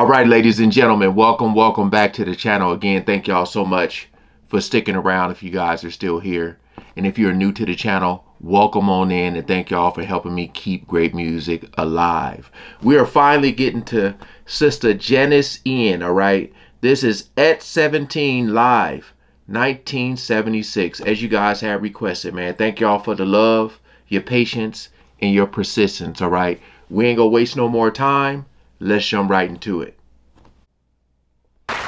All right, ladies and gentlemen, welcome back to the channel again. Thank y'all so much for sticking around if you guys are still here. And if you're new to the channel, welcome on in, and thank y'all for helping me keep great music alive. We are finally getting to Sister Janis in, all right? This is at 17 Live, 1976, as you guys have requested, man. Thank y'all for the love, your patience, and your persistence, all right? We ain't gonna waste no more time. Let's jump right into it.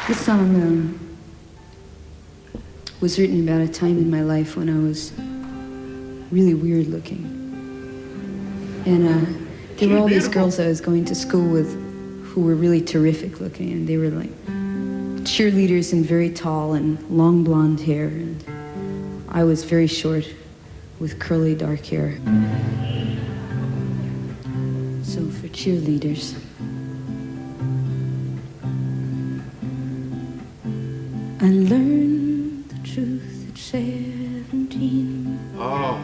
This song was written about a time in my life when I was really weird looking. And there were all these girls I was going to school with who were really terrific looking. And they were like cheerleaders and very tall and long blonde hair. And I was very short with curly dark hair. So for cheerleaders. I learned the truth at 17. Oh.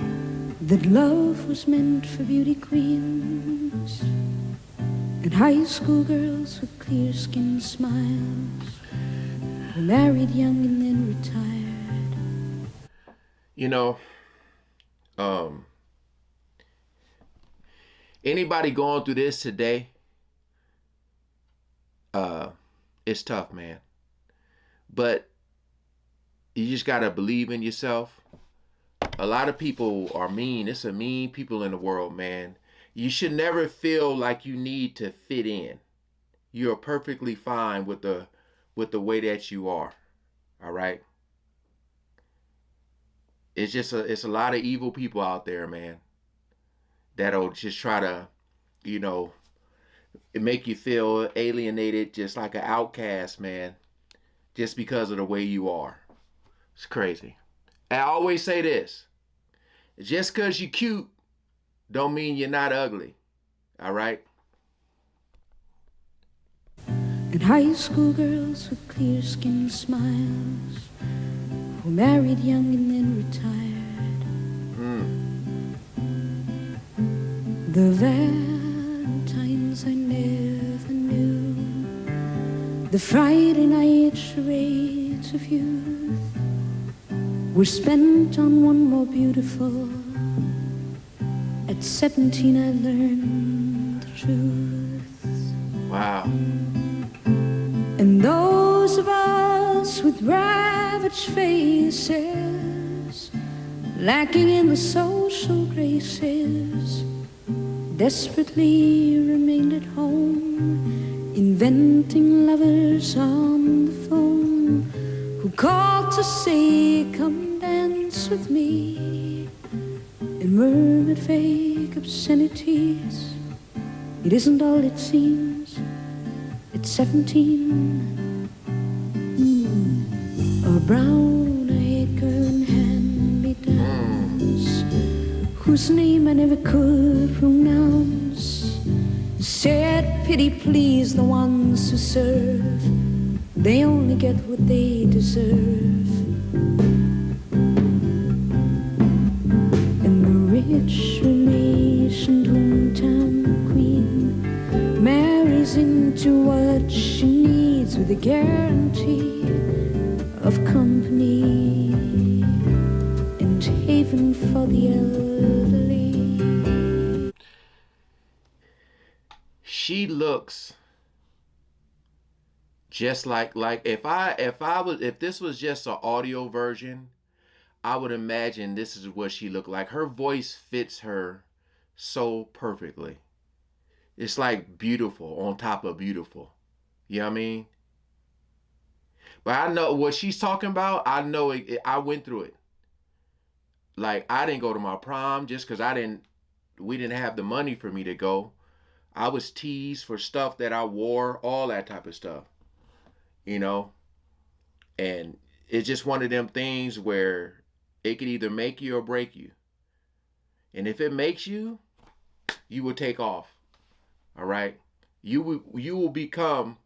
That love was meant for beauty queens and high school girls with clear skin smiles who married young and then retired. You know, anybody going through this today, it's tough, man. But you just gotta believe in yourself. A lot of people are mean. It's a mean people in the world, man. You should never feel like you need to fit in. You're perfectly fine with the way that you are. All right. It's a lot of evil people out there, man. That'll just try to, make you feel alienated, just like an outcast, man. Just because of the way you are. It's crazy. I always say this. Just because you're cute don't mean you're not ugly. All right? And high school girls with clear skin smiles who married young and then retired. The Valentines I never knew, the Friday night charades of youth were spent on one more beautiful. At 17 I learned the truth. Wow. And those of us with ravaged faces, lacking in the social graces, desperately remained at home, inventing lovers on the phone who called to say, come dance with me, and murmured vague obscenities. It isn't all it seems. At 17, a brown-eyed girl in hand-me-downs, whose name I never could pronounce, said, pity please the ones who serve, they only get what they deserve. And the rich relation hometown queen marries into what she needs with a guarantee of company and haven for the elderly. She looks just like if this was just an audio version, I would imagine this is what she looked like. Her voice fits her so perfectly. It's like beautiful on top of beautiful. You know what I mean? But I know what she's talking about. I know it, I went through it. Like, I didn't go to my prom just because we didn't have the money for me to go. I was teased for stuff that I wore, all that type of stuff. And it's just one of them things where it could either make you or break you. And if it makes you, you will take off. All right? You will become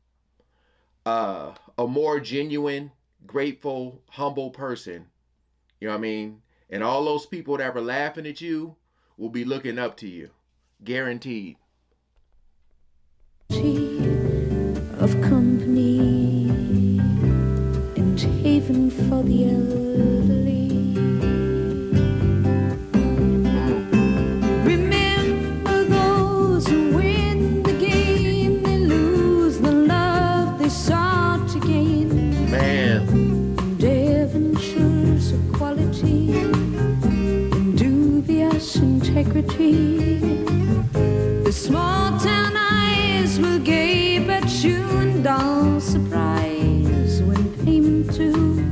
a more genuine, grateful, humble person. You know what I mean? And all those people that were laughing at you will be looking up to you. Guaranteed. Of home for the elderly. Remember those who win the game, they lose the love they sought to gain. Man. And adventures of quality and dubious integrity. The small town eyes will gape at you in dull surprise when payment due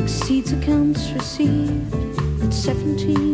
exceeds accounts received at 17.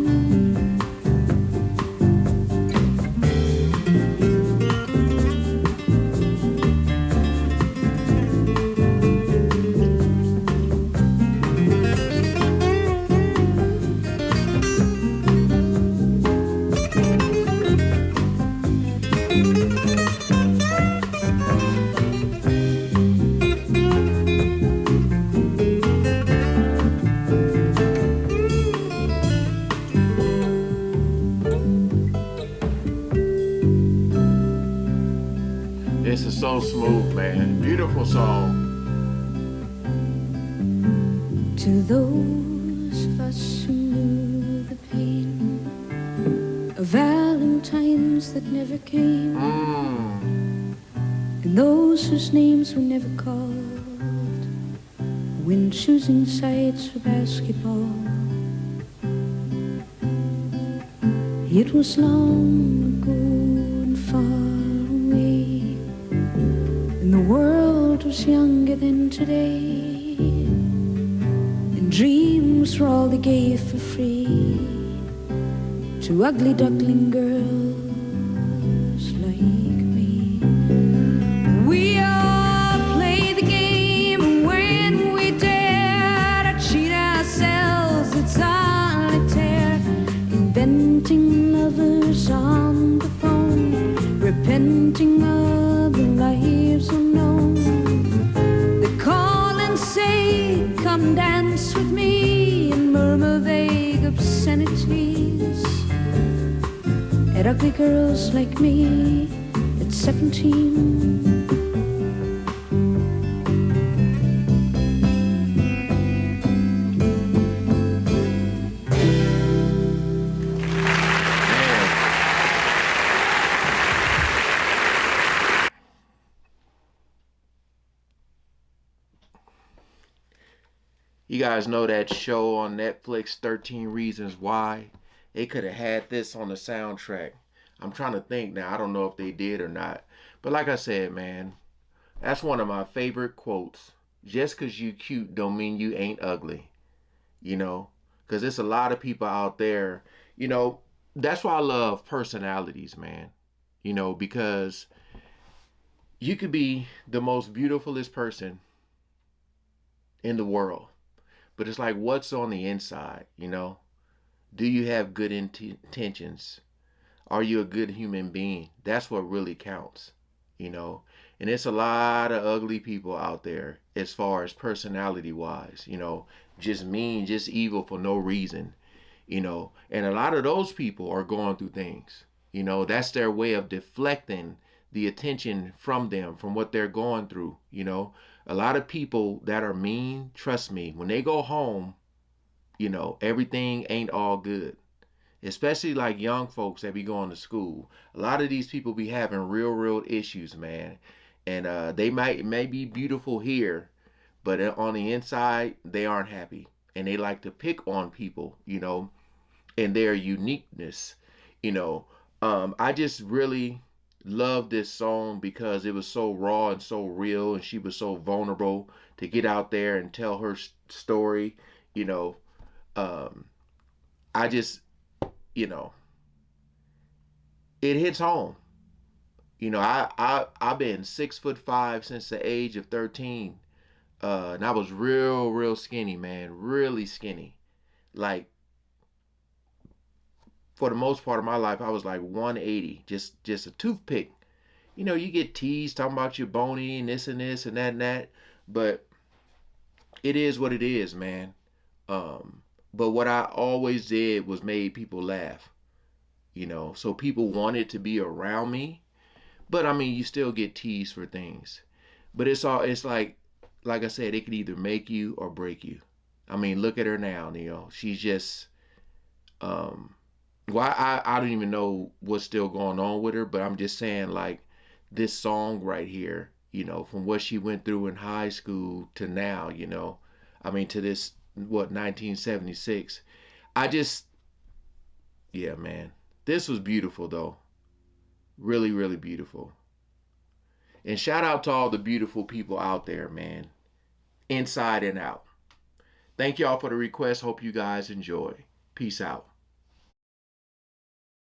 This is so smooth, man. Beautiful song. To those of us who knew the pain of Valentines that never came, and those whose names were never called when choosing sides for basketball. It was long ago and far away, and the world was younger than today, and dreams were all they gave for free to ugly duckling girls like me. We all play the game when we dare to cheat ourselves at solitaire, inventing lovers on the phone, repenting of the lives unknown. They call and say, come dance with me, and murmur vague obscenities at ugly girls like me at 17. You guys know that show on Netflix, 13 Reasons Why? They could have had this on the soundtrack. I'm trying to think now. I don't know if they did or not. But like I said, man, that's one of my favorite quotes. Just because you cute don't mean you ain't ugly. You know? Because there's a lot of people out there, you know, that's why I love personalities, man. You know, because you could be the most beautifulest person in the world. But it's like, what's on the inside, you know? Do you have good intentions? Are you a good human being? That's what really counts, you know? And it's a lot of ugly people out there as far as personality wise, you know, just mean, just evil for no reason, you know? And a lot of those people are going through things, you know? That's their way of deflecting the attention from them, from what they're going through, you know? A lot of people that are mean, trust me, when they go home, you know, everything ain't all good. Especially like young folks that be going to school. A lot of these people be having real issues, man. And they may be beautiful here, but on the inside, they aren't happy. And they like to pick on people, you know, and their uniqueness, you know. I just really love this song because it was so raw and so real, and she was so vulnerable to get out there and tell her story, you know. I just, you know, it hits home. You know, I've been 6'5" since the age of 13, and I was real skinny, man, really skinny. Like for the most part of my life, I was like 180, just a toothpick. You know, you get teased talking about your bony and this and this and that and that, but it is what it is, man. But what I always did was made people laugh, you know, so people wanted to be around me. But I mean, you still get teased for things. But it's like like I said, it could either make you or break you. I mean, look at her now, She's just, well, I don't even know what's still going on with her, but I'm just saying, like, this song right here, from what she went through in high school to now, I mean, to this, 1976. I just, yeah, man. This was beautiful, though. Really, really beautiful. And shout out to all the beautiful people out there, man. Inside and out. Thank y'all for the request. Hope you guys enjoy. Peace out.